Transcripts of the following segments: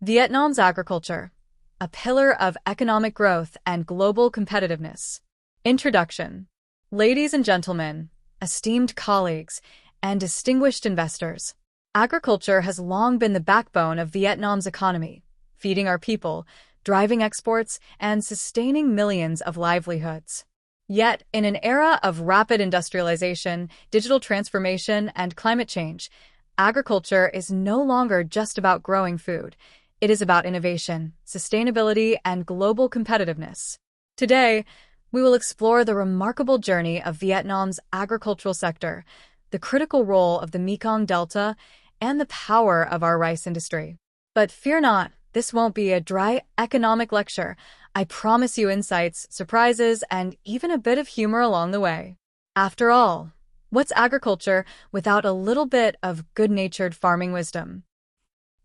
Vietnam's agriculture, a pillar of economic growth and global competitiveness. Introduction. Ladies and gentlemen, esteemed colleagues, and distinguished investors, agriculture has long been the backbone of Vietnam's economy, feeding our people, driving exports, and sustaining millions of livelihoods. Yet, in an era of rapid industrialization, digital transformation, and climate change, agriculture is no longer just about growing food. It is about innovation, sustainability, and global competitiveness. Today, we will explore the remarkable journey of Vietnam's agricultural sector, the critical role of the Mekong Delta, and the power of our rice industry. But fear not, this won't be a dry economic lecture. I promise you insights, surprises, and even a bit of humor along the way. After all, what's agriculture without a little bit of good-natured farming wisdom?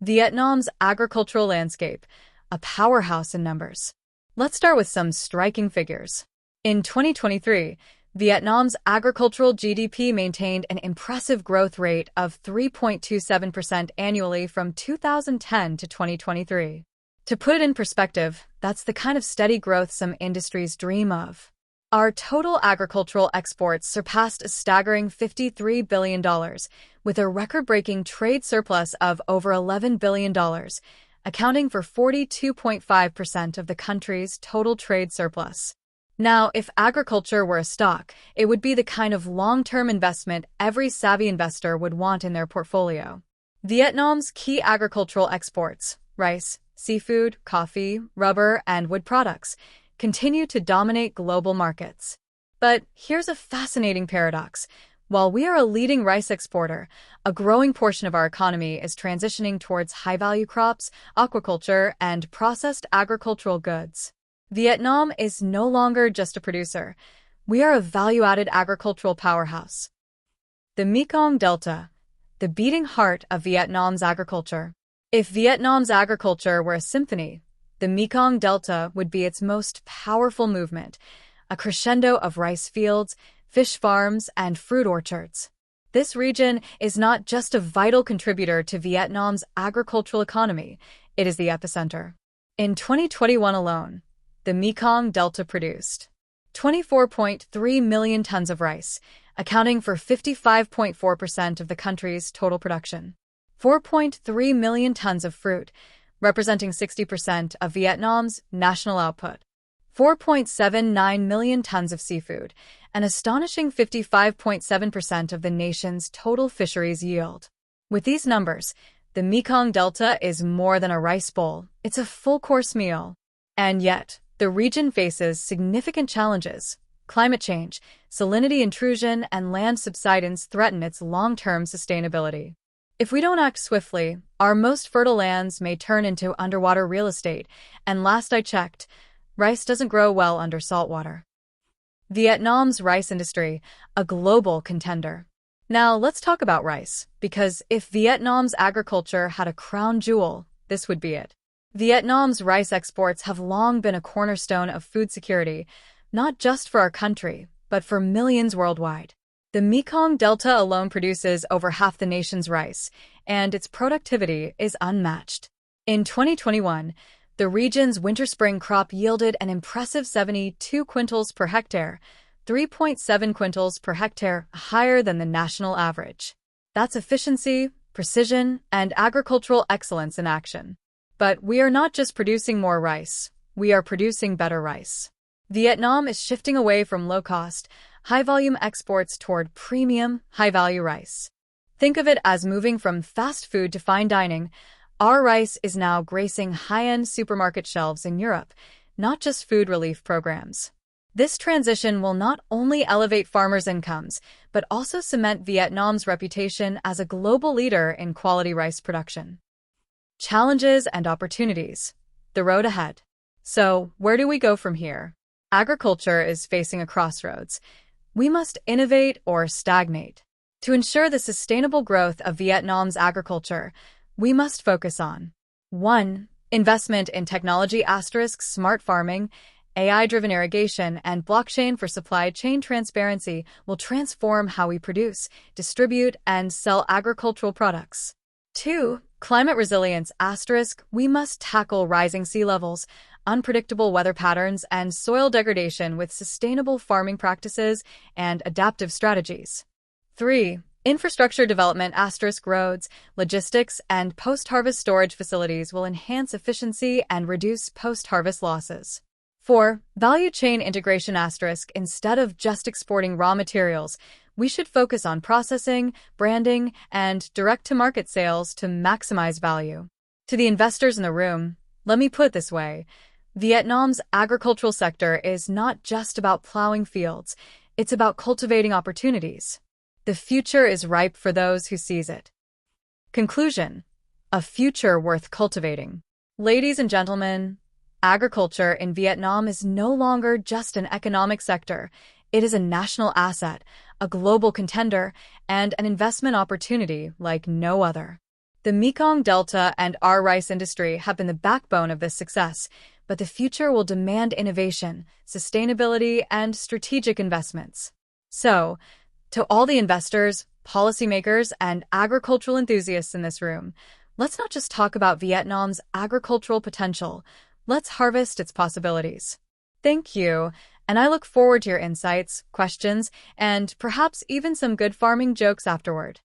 Vietnam's agricultural landscape, a powerhouse in numbers. Let's start with some striking figures. In 2023, Vietnam's agricultural GDP maintained an impressive growth rate of 3.27% annually from 2010 to 2023. To put it in perspective, that's the kind of steady growth some industries dream of. Our total agricultural exports surpassed a staggering $53 billion, with a record-breaking trade surplus of over $11 billion, accounting for 42.5% of the country's total trade surplus. Now, if agriculture were a stock, it would be the kind of long-term investment every savvy investor would want in their portfolio. Vietnam's key agricultural exports, rice, seafood, coffee, rubber, and wood products, continue to dominate global markets. But here's a fascinating paradox. While we are a leading rice exporter, a growing portion of our economy is transitioning towards high-value crops, aquaculture, and processed agricultural goods. Vietnam is no longer just a producer. We are a value-added agricultural powerhouse. The Mekong Delta, the beating heart of Vietnam's agriculture. If Vietnam's agriculture were a symphony, the Mekong Delta would be its most powerful movement, a crescendo of rice fields, fish farms, and fruit orchards. This region is not just a vital contributor to Vietnam's agricultural economy, it is the epicenter. In 2021 alone, the Mekong Delta produced 24.3 million tons of rice, accounting for 55.4% of the country's total production. 4.3 million tons of fruit, representing 60% of Vietnam's national output. 4.79 million tons of seafood, an astonishing 55.7% of the nation's total fisheries yield. With these numbers, the Mekong Delta is more than a rice bowl, it's a full-course meal. And yet, the region faces significant challenges. Climate change, salinity intrusion, and land subsidence threaten its long-term sustainability. If we don't act swiftly, our most fertile lands may turn into underwater real estate, and last I checked, rice doesn't grow well under saltwater. Vietnam's rice industry, a global contender. Now let's talk about rice, because if Vietnam's agriculture had a crown jewel, this would be it. Vietnam's rice exports have long been a cornerstone of food security, not just for our country, but for millions worldwide. The Mekong Delta alone produces over half the nation's rice, and its productivity is unmatched. In 2021, the region's winter-spring crop yielded an impressive 72 quintals per hectare, 3.7 quintals per hectare higher than the national average. That's efficiency, precision, and agricultural excellence in action. But we are not just producing more rice, we are producing better rice. Vietnam is shifting away from low-cost, high-volume exports toward premium, high-value rice. Think of it as moving from fast food to fine dining. Our rice is now gracing high-end supermarket shelves in Europe, not just food relief programs. This transition will not only elevate farmers' incomes, but also cement Vietnam's reputation as a global leader in quality rice production. Challenges and opportunities. The road ahead. So, where do we go from here? Agriculture is facing a crossroads. We must innovate or stagnate. To ensure the sustainable growth of Vietnam's agriculture, we must focus on 1. Investment in technology * smart farming, AI-driven irrigation, and blockchain for supply chain transparency will transform how we produce, distribute, and sell agricultural products. 2. Climate resilience asterisk. We must tackle rising sea levels, unpredictable weather patterns, and soil degradation with sustainable farming practices and adaptive strategies. 3. Infrastructure development asterisk. Roads, logistics, and post-harvest storage facilities will enhance efficiency and reduce post-harvest losses. 4. Value chain integration asterisk. Instead of just exporting raw materials, we should focus on processing, branding, and direct-to-market sales to maximize value. To the investors in the room, let me put it this way. Vietnam's agricultural sector is not just about plowing fields, it's about cultivating opportunities. The future is ripe for those who seize it. Conclusion: a future worth cultivating. Ladies and gentlemen, agriculture in Vietnam is no longer just an economic sector. It is a national asset, a global contender, and an investment opportunity like no other. The Mekong Delta and our rice industry have been the backbone of this success, but the future will demand innovation, sustainability, and strategic investments. So, to all the investors, policymakers, and agricultural enthusiasts in this room, let's not just talk about Vietnam's agricultural potential, let's harvest its possibilities. Thank you, and I look forward to your insights, questions, and perhaps even some good farming jokes afterward.